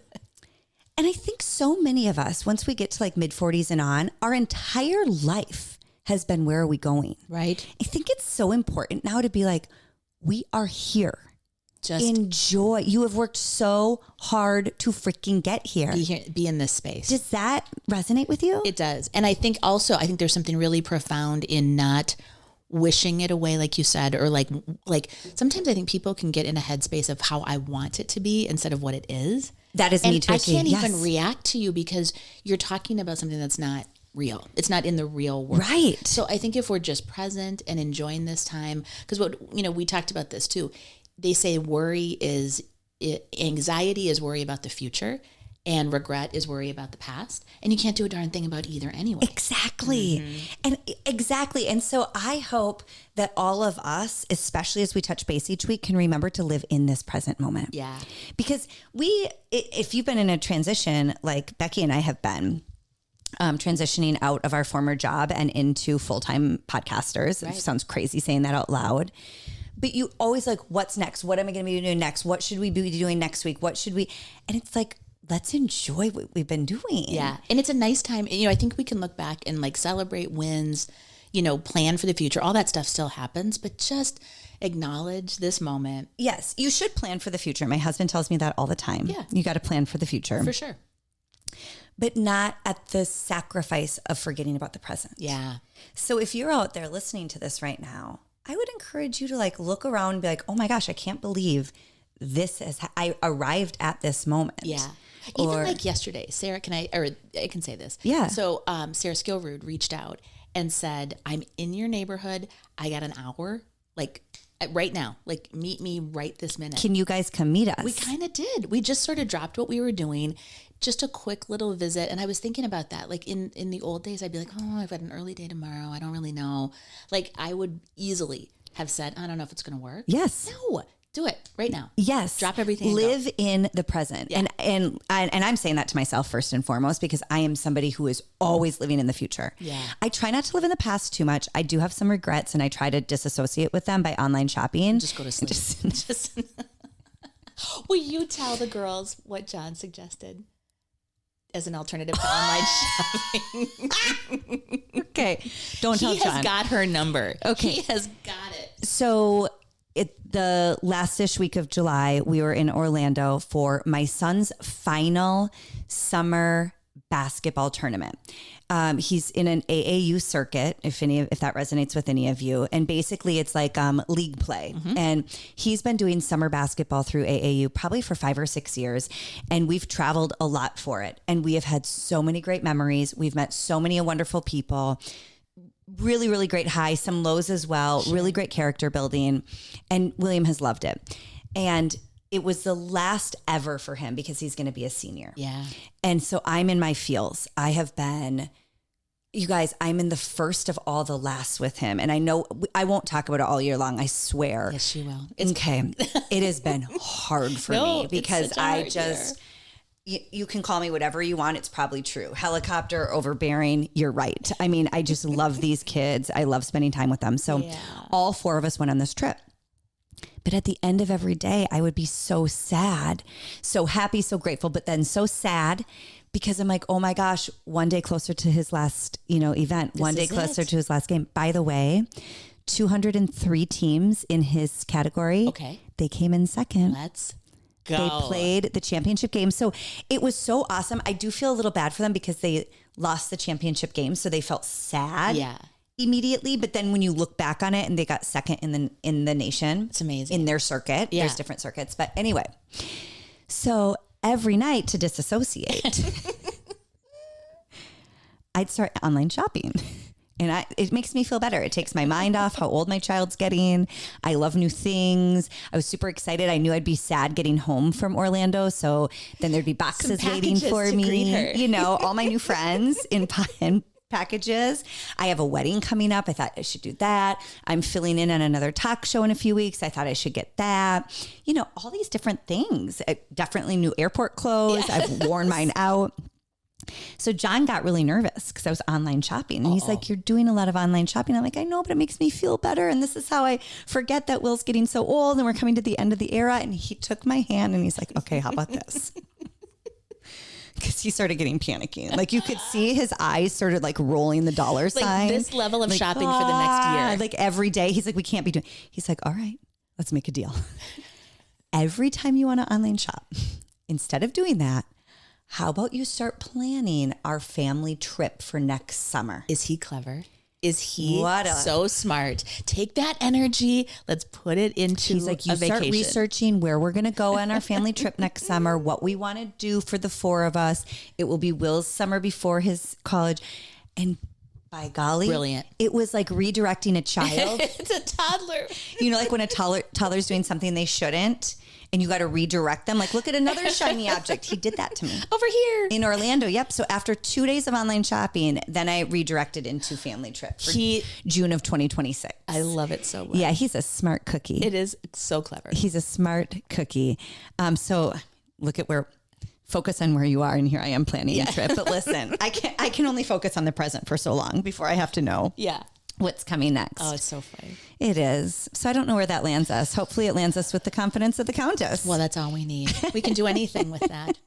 I think so many of us, once we get to like mid 40s and on, our entire life has been, where are we going? Right. I think it's so important now to be like, we are here. Just enjoy. You have worked so hard to freaking get here. Be in this space. Does that resonate with you? It does. And I think there's something really profound in not wishing it away, like you said, or like sometimes I think people can get in a headspace of how I want it to be instead of what it is. That is me too. I can't even react to you because you're talking about something that's not real. It's not in the real world. Right. So I think if we're just present and enjoying this time, because we talked about this too. They say anxiety is worry about the future and regret is worry about the past. And you can't do a darn thing about either anyway. Exactly. Mm-hmm. And so I hope that all of us, especially as we touch base each week, can remember to live in this present moment. Yeah. Because if you've been in a transition like Becky and I have been, transitioning out of our former job and into full-time podcasters. Right. It sounds crazy saying that out loud. But you always like, what's next? What am I going to be doing next? What should we be doing next week? What should we? And it's like, let's enjoy what we've been doing. Yeah. And it's a nice time. I think we can look back and like celebrate wins, plan for the future. All that stuff still happens, but just acknowledge this moment. Yes. You should plan for the future. My husband tells me that all the time. Yeah. You got to plan for the future. For sure. But not at the sacrifice of forgetting about the present. Yeah. So if you're out there listening to this right now, I would encourage you to like look around and be like, oh my gosh, I can't believe I arrived at this moment. Yeah. Even like yesterday, Sarah, I can say this. Yeah. So Sarah Skillroot reached out and said, I'm in your neighborhood. I got an hour, like right now, like meet me right this minute. Can you guys come meet us? We kind of did. We just sort of dropped what we were doing. Just a quick little visit. And I was thinking about that. Like in the old days, I'd be like, oh, I've got an early day tomorrow. I don't really know. Like I would easily have said, I don't know if it's going to work. Yes. No, do it right now. Yes. Drop everything. Live in the present. Yeah. And I'm saying that to myself first and foremost, because I am somebody who is always living in the future. Yeah. I try not to live in the past too much. I do have some regrets and I try to disassociate with them by online shopping. Just go to sleep. Will you tell the girls what John suggested as an alternative to online shopping? Okay. Don't tell John. He has got her number. Okay. He has got it. So The last-ish week of July, we were in Orlando for my son's final summer basketball tournament. He's in an AAU circuit, if that resonates with any of you. And basically it's like league play. Mm-hmm. And he's been doing summer basketball through AAU probably for 5 or 6 years. And we've traveled a lot for it. And we have had so many great memories. We've met so many wonderful people. Really, really great highs, some lows as well. Sure. Really great character building. And William has loved it. And it was the last ever for him because he's going to be a senior. Yeah. And so I'm in my feels. I have been, you guys, I'm in the first of all the lasts with him. And I know I won't talk about it all year long. I swear. Yes, you will. Okay. It has been hard for me because I just, you can call me whatever you want. It's probably true. Helicopter, overbearing. You're right. I mean, I just love these kids. I love spending time with them. So all 4 of us went on this trip. But at the end of every day, I would be so sad, so happy, so grateful, but then so sad because I'm like, oh my gosh, one day closer to his last, event, one day closer to his last game. By the way, 203 teams in his category. Okay. They came in second. Let's go. They played the championship game. So it was so awesome. I do feel a little bad for them because they lost the championship game. So they felt sad. Yeah. Immediately, but then when you look back on it and they got second in the nation, it's amazing in their circuit. Yeah. There's different circuits, but anyway, so every night to disassociate, I'd start online shopping, and it makes me feel better. It takes my mind off how old my child's getting. I love new things. I was super excited. I knew I'd be sad getting home from Orlando, so then there'd be boxes waiting for me. All my new friends in packages. I have a wedding coming up. I thought I should do that. I'm filling in on another talk show in a few weeks. I thought I should get that. All these different things. Definitely new airport clothes. Yes. I've worn mine out. So John got really nervous because I was online shopping. And he's like, you're doing a lot of online shopping. I'm like, I know, but it makes me feel better. And this is how I forget that Will's getting so old and we're coming to the end of the era. And he took my hand and he's like, okay, how about this? Because he started getting panicky. Like you could see his eyes started like rolling the dollar sign. This level of shopping for the next year. Like every day. He's like, we can't be doing. He's like, all right, let's make a deal. Every time you want to online shop, instead of doing that, how about you start planning our family trip for next summer? Is he clever? Is he so smart? Take that energy. Let's put it into He's like, you start researching where we're going to go on our family trip next summer, what we want to do for the 4 of us. It will be Will's summer before his college. And by golly, brilliant. It was like redirecting a child. It's a toddler. Like when a toddler's doing something they shouldn't. And you got to redirect them. Like, look at another shiny object. He did that to me. Over here. In Orlando. Yep. So after 2 days of online shopping, then I redirected into family trip for June of 2026. I love it so much. Yeah. He's a smart cookie. It is so clever. He's a smart cookie. So look at focus on where you are. And here I am planning a trip. But listen, I can only focus on the present for so long before I have to know. Yeah. What's coming next. Oh, it's so funny. It is. So I don't know where that lands us. Hopefully it lands us with the confidence of the Countess. Well, that's all we need. We can do anything with that.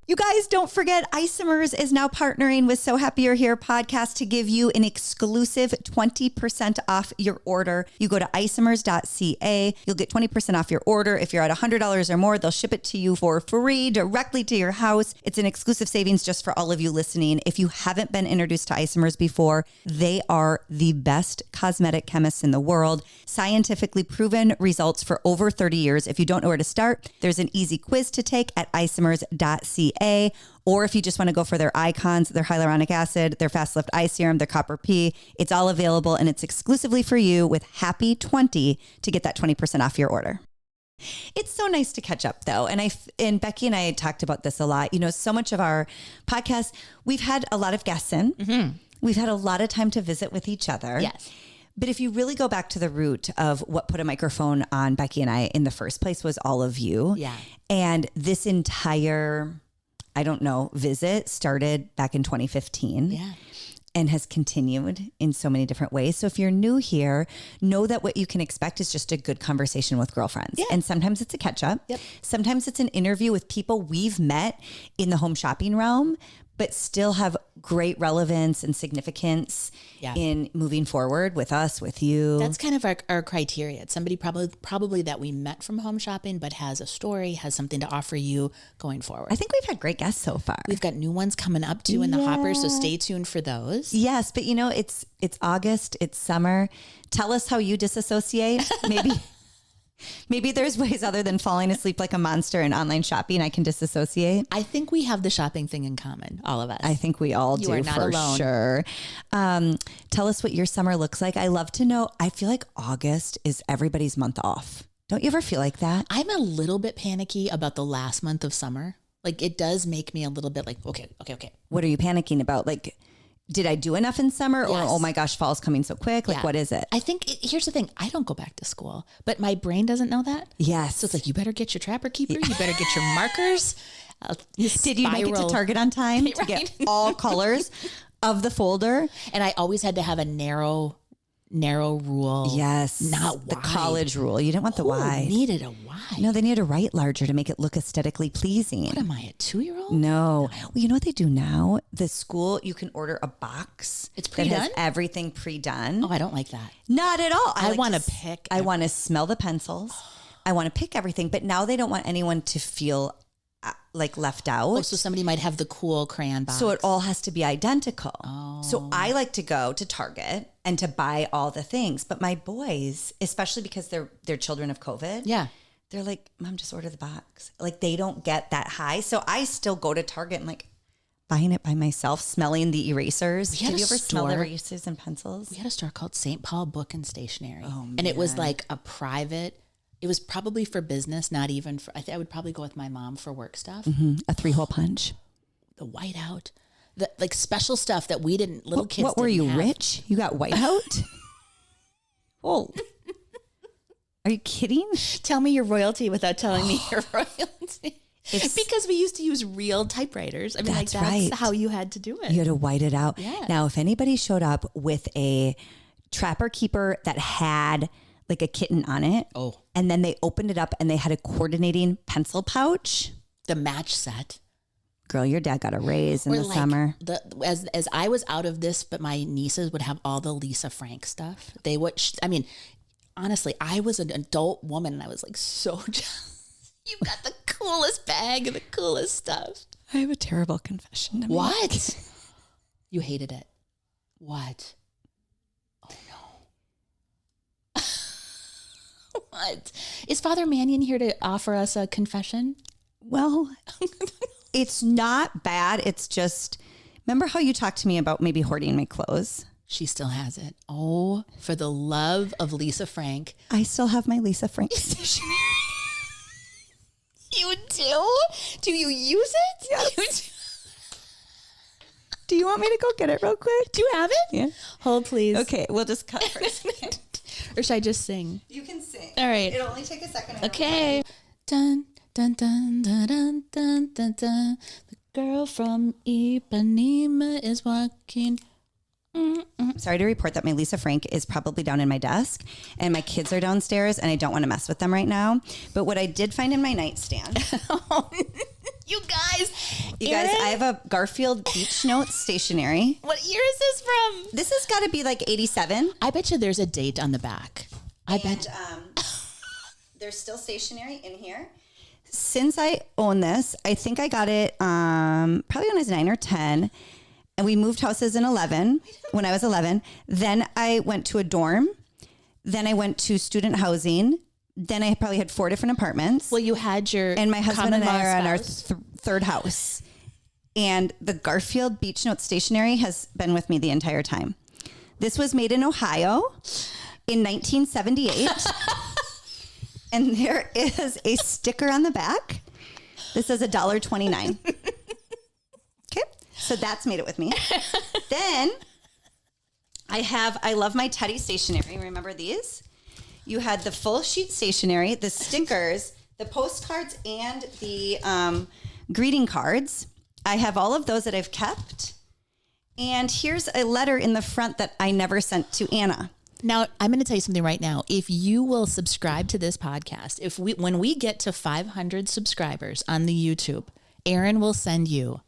You guys, don't forget, Isomers is now partnering with So Happy You're Here podcast to give you an exclusive 20% off your order. You go to isomers.ca. You'll get 20% off your order. If you're at $100 or more, they'll ship it to you for free directly to your house. It's an exclusive savings just for all of you listening. If you haven't been introduced to Isomers before, they are the best cosmetic chemists in the world. Scientifically proven results for over 30 years. If you don't know where to start, there's an easy quiz to take at isomers.ca. Or if you just want to go for their icons, their hyaluronic acid, their fast lift eye serum, their copper P, it's all available and it's exclusively for you with Happy 20 to get that 20% off your order. It's so nice to catch up though. And Becky and I had talked about this a lot. So much of our podcast, we've had a lot of guests in. Mm-hmm. We've had a lot of time to visit with each other. Yes. But if you really go back to the root of what put a microphone on Becky and I in the first place was all of you. Yeah. And this entire, visit started back in 2015. Yeah. And has continued in so many different ways. So if you're new here, know that what you can expect is just a good conversation with girlfriends. Yeah. And sometimes it's a catch up. Yep. Sometimes it's an interview with people we've met in the home shopping realm, but still have great relevance and significance in moving forward with us, with you. That's kind of our criteria. It's somebody probably that we met from home shopping, but has a story, has something to offer you going forward. I think we've had great guests so far. We've got new ones coming up too in the hopper, so stay tuned for those. Yes, but it's August, it's summer. Tell us how you disassociate. Maybe there's ways other than falling asleep like a monster and online shopping I can disassociate. I think we have the shopping thing in common, all of us. I think we all do, you are not for alone. Sure. Tell us what your summer looks like. I love to know. I feel like August is everybody's month off. Don't you ever feel like that? I'm a little bit panicky about the last month of summer. Like, it does make me a little bit like, okay. What are you panicking about? Like, did I do enough in summer? Or, Yes. oh my gosh, fall's coming so quick. Like, what is it? I think, here's the thing. I don't go back to school, but my brain doesn't know that. Yes. So it's like, you better get your Trapper Keeper. You better get your markers. Did you make it to Target on time to get all colors of the folder? And I always had to have a narrow rule. Yes. Not wide. The college rule. You didn't want the wide. Needed a wide. No, they needed to write larger to make it look aesthetically pleasing. What am I, a 2-year-old? No. Well, you know what they do now? The school, you can order a box. It's that pre-done? has everything pre-done. Oh, I don't like that. Not at all. I like want to to pick. I want to smell the pencils. I want to pick everything. But now they don't want anyone to feel like left out. Oh, so somebody might have the cool crayon box. So it all has to be identical. So I like to go to Target and to buy all the things. But my boys, especially because they're children of COVID, Yeah. they're like, Mom, just order the box. Like, they don't get that high. So I still go to Target and like buying it by myself, smelling the erasers. We had Did you a ever smell the store- erasers and pencils? We had a store called St. Paul Book and Stationery. Oh, and it was man. like a private, it was probably for business, not even for, I would probably go with my mom for work stuff. A 3-hole punch. The whiteout, the like special stuff that we didn't, little kids What were didn't you, have. rich? You got whiteout? Oh. Are you kidding? Tell me your royalty without telling me your royalty. Because we used to use real typewriters. I mean, That's that's right. how you had to do it. You had to white it out. Yeah. Now, if anybody showed up with a Trapper Keeper that had like a kitten on it, and then they opened it up and they had a coordinating pencil pouch, The match set. girl, your dad got a raise in Or the like summer. As I was out of this, but my nieces would have all the Lisa Frank stuff. They would, I mean, honestly, I was an adult woman and I was like so jealous. You got the coolest bag and the coolest stuff. I have a terrible confession to make. What? You hated it. What? Oh no. What? Is Father Mannion here to offer us a confession? Well, it's not bad. It's just, remember how you talked to me about maybe hoarding my clothes? She still has it. Oh, for the love of Lisa Frank. I still have my Lisa Frank stationery. You do? Do you use it? Yes. Do you want me to go get it real quick? Do you have it? Yeah. Hold, please. Okay, we'll just cut for a second. Or should I just sing? You can sing. All right. It'll only take a second. Okay. Dun, dun, dun, dun, dun, dun, dun, dun. The girl from Ipanema is walking. Sorry to report that my Lisa Frank is probably down in my desk and my kids are downstairs and I don't want to mess with them right now. But what I did find in my nightstand. You guys, I have a Garfield Beach Notes stationery. What year is this from? This has got to be like 87. I bet you there's a date on the back. I bet. There's still stationery in here. Since I own this, I think I got it probably when I was 9 or 10. And we moved houses in 11 when I was 11. Then I went to a dorm. Then I went to student housing. Then I probably had 4 different apartments. Well, you had your And my husband and I are on our spouse. third house. And the Garfield Beach Notes stationery has been with me the entire time. This was made in Ohio in 1978. And there is a sticker on the back. This says $1.29. Okay. So that's made it with me. Then I love my Teddy stationery. Remember these? You had the full sheet stationery, the stickers, the postcards, and the greeting cards. I have all of those that I've kept. And here's a letter in the front that I never sent to Anna. Now, I'm going to tell you something right now. If you will subscribe to this podcast, when we get to 500 subscribers on the YouTube, Erin will send you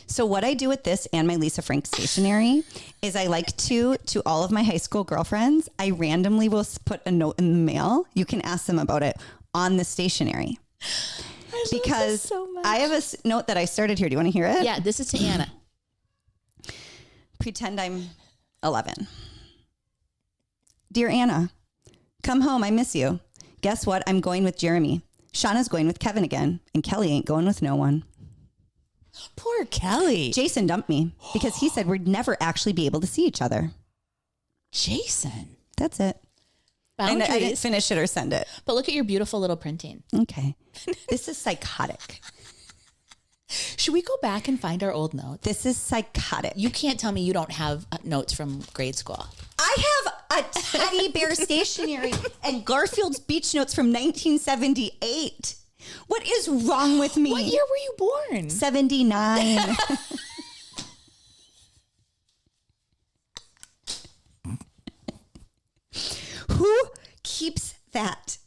So what I do with this and my Lisa Frank stationery is I like to all of my high school girlfriends, I randomly will put a note in the mail. You can ask them about it on the stationery. Because so much. I have a note that I started here. Do you want to hear it? Yeah, this is to Anna. Pretend I'm 11. Dear Anna, come home. I miss you. Guess what? I'm going with Jeremy. Shauna's going with Kevin again. And Kelly ain't going with no one. Poor Kelly. Jason dumped me because he said we'd never actually be able to see each other. Jason. That's it. I didn't finish it or send it. But look at your beautiful little printing. Okay. This is psychotic. Should we go back and find our old notes? This is psychotic. You can't tell me you don't have notes from grade school. I have a teddy bear stationery and Garfield's beach notes from 1978. What is wrong with me? What year were you born? 79. Who keeps that?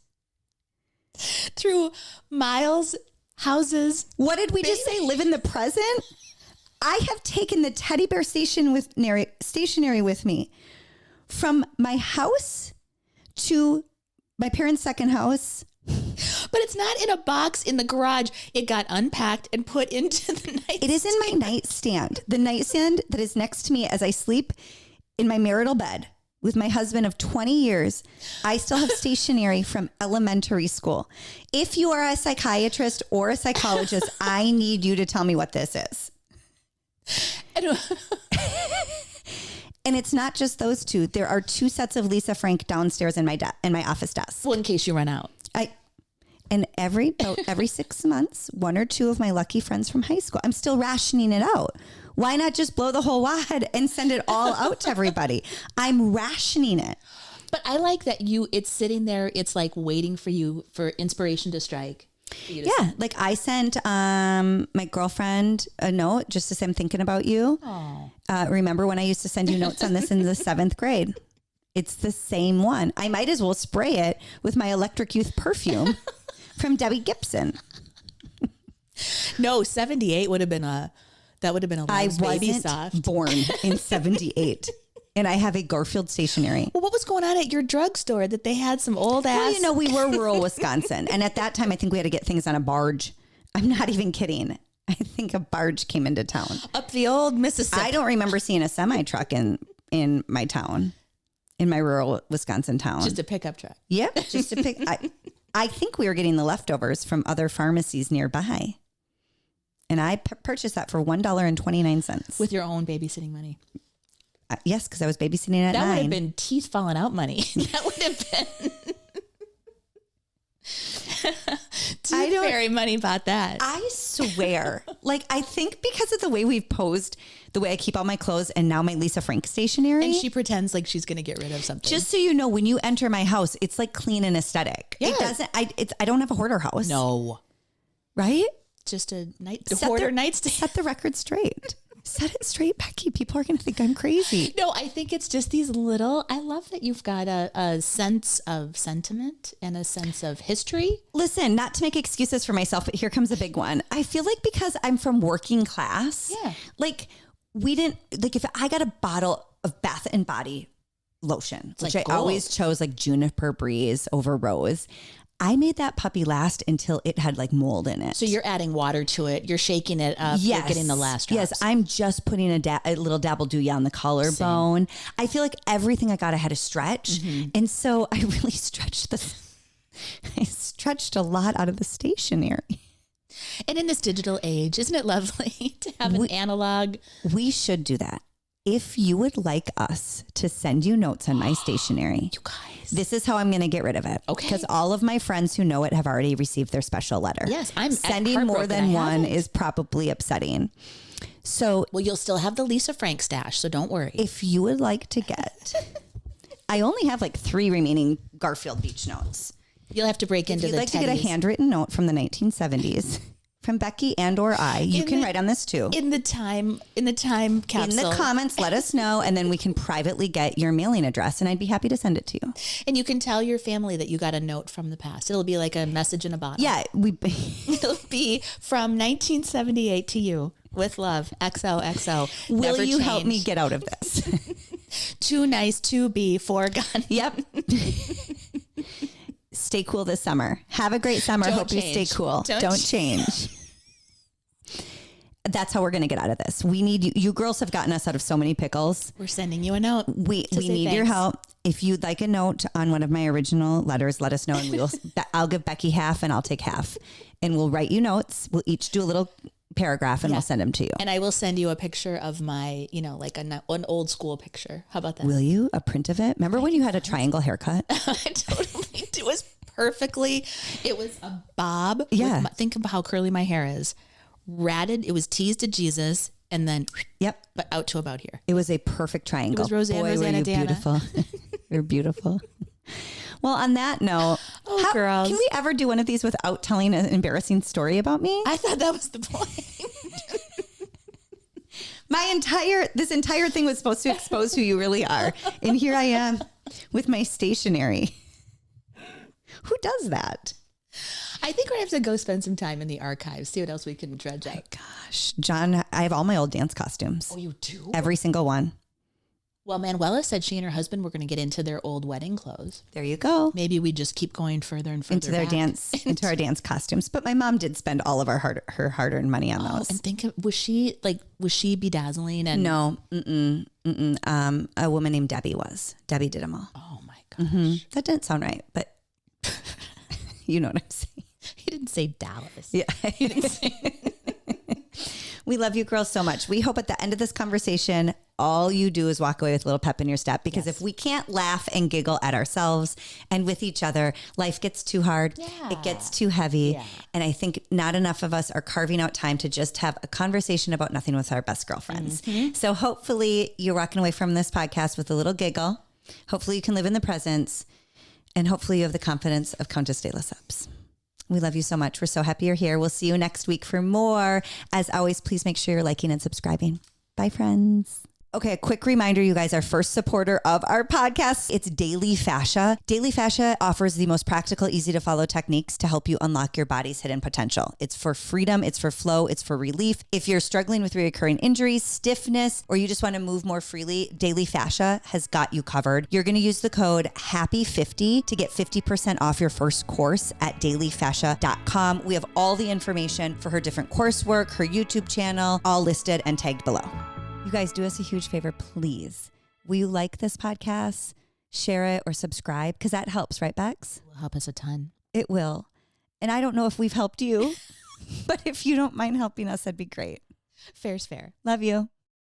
Through miles, houses. What did we just say? Live in the present? I have taken the teddy bear stationery with me from my house to my parents' second house. But it's not in a box in the garage. It got unpacked and put into the nightstand. It is in my nightstand. The nightstand that is next to me as I sleep in my marital bed with my husband of 20 years. I still have stationery from elementary school. If you are a psychiatrist or a psychologist, I need you to tell me what this is. And it's not just those two. There are 2 sets of Lisa Frank downstairs in my office desk. Well, in case you run out. And every 6 months, 1 or 2 of my lucky friends from high school, I'm still rationing it out. Why not just blow the whole wad and send it all out to everybody? I'm rationing it. But I like that it's sitting there. It's like waiting for you for inspiration to strike. Yeah. Like I sent my girlfriend a note just to say I'm thinking about you. Remember when I used to send you notes on this in the 7th grade? It's the same one. I might as well spray it with my Electric Youth perfume from Debbie Gibson. No, 78 would have been a Love's Baby soft. Born in 78. And I have a Garfield stationery. Well, what was going on at your drugstore that they had some old ass? Well, we were rural Wisconsin. And at that time, I think we had to get things on a barge. I'm not even kidding. I think a barge came into town. Up the old Mississippi. I don't remember seeing a semi truck in my town, in my rural Wisconsin town. Just a pickup truck. Yep. Just a pick. I think we were getting the leftovers from other pharmacies nearby. And I purchased that for $1.29. With your own babysitting money. Yes, because I was babysitting at 9. That would have been teeth falling out money. That would have been. Tooth fairy money bought that. I swear. I think because of the way we've posed, the way I keep all my clothes and now my Lisa Frank stationery. And she pretends like she's going to get rid of something. Just so you know, when you enter my house, it's like clean and aesthetic. Yeah. It doesn't, I don't have a hoarder house. No. Right? Just a hoarder nightstand. Set the record straight. Set it straight, Becky. People are going to think I'm crazy. No, I think it's just these little, I love that you've got a sense of sentiment and a sense of history. Listen, not to make excuses for myself, but here comes a big one. I feel like because I'm from working class, if I got a bottle of Bath and Body lotion, which I always chose Juniper Breeze over Rose, I made that puppy last until it had mold in it. So you're adding water to it. You're shaking it up. Yes. You're getting the last drops. Yes. I'm just putting a little dabble do ya on the collarbone. I feel like everything I got, I had to stretch. Mm-hmm. And so I really stretched I stretched a lot out of the stationery. And in this digital age, isn't it lovely to have an analog? We should do that. If you would like us to send you notes on my stationery, you guys, this is how I'm going to get rid of it. Okay. Because all of my friends who know it have already received their special letter. Yes, I'm sending more than one is probably upsetting. So, well, you'll still have the Lisa Frank stash, so don't worry. If you would like to get, I only have 3 remaining Garfield Beach notes. You'll have to break into the. If you'd like to get a handwritten note from the 1970s. From Becky and or I, you can write on this too. In the time capsule. In the comments, let us know, and then we can privately get your mailing address, and I'd be happy to send it to you. And you can tell your family that you got a note from the past. It'll be like a message in a bottle. Yeah, it'll be from 1978 to you. With love. XOXO. Will Never you help change. me get out of this? Too nice to be forgone. Yep. Stay cool this summer. Have a great summer. Don't Hope change. you stay cool. Don't change. That's how we're going to get out of this. We need you. You girls have gotten us out of so many pickles. We're sending you a note. We need your help. If you'd like a note on one of my original letters, let us know, and I'll give Becky half and I'll take half, and we'll write you notes. We'll each do a little paragraph and we'll send them to you. And I will send you a picture of my, like an old school picture. How about that? Will you? A print of it? Remember when you had a triangle haircut? I totally. It was perfectly. It was a bob. Yeah. Think of how curly my hair is. Ratted. It was teased to Jesus, and then but out to about here. It was a perfect triangle. It was Roseanne, Boy, Rosanna, were you Diana. beautiful. You're beautiful. Well, on that note, girls, can we ever do one of these without telling an embarrassing story about me? I thought that was the point. This entire thing was supposed to expose who you really are, and here I am with my stationery. Who does that? I think we're going to have to go spend some time in the archives, see what else we can dredge up. Gosh, John, I have all my old dance costumes. Oh, you do? Every single one. Well, Manuela said she and her husband were going to get into their old wedding clothes. There you go. Maybe we just keep going further and further into our dance costumes. But my mom did spend all of her hard-earned money on those. And think of, was she bedazzling? And no, a woman named Debbie was. Debbie did them all. Oh my gosh, That didn't sound right, but you know what I'm saying. He didn't say Dallas. Yeah. He didn't say. We love you girls so much. We hope at the end of this conversation, all you do is walk away with a little pep in your step, because if we can't laugh and giggle at ourselves and with each other, life gets too hard. Yeah. It gets too heavy. Yeah. And I think not enough of us are carving out time to just have a conversation about nothing with our best girlfriends. Mm-hmm. So hopefully you're walking away from this podcast with a little giggle. Hopefully you can live in the presence, and hopefully you have the confidence of Countess de Lesseps. We love you so much. We're so happy you're here. We'll see you next week for more. As always, please make sure you're liking and subscribing. Bye, friends. Okay, a quick reminder, you guys, our first supporter of our podcast, it's Daily Fascia. Daily Fascia offers the most practical, easy to follow techniques to help you unlock your body's hidden potential. It's for freedom, it's for flow, it's for relief. If you're struggling with recurring injuries, stiffness, or you just want to move more freely, Daily Fascia has got you covered. You're going to use the code HAPPY50 to get 50% off your first course at dailyfascia.com. We have all the information for her different coursework, her YouTube channel, all listed and tagged below. You guys, do us a huge favor, please. Will you like this podcast, share it, or subscribe? Because that helps, right, Bex? It will help us a ton. It will. And I don't know if we've helped you, but if you don't mind helping us, that'd be great. Fair's fair. Love you.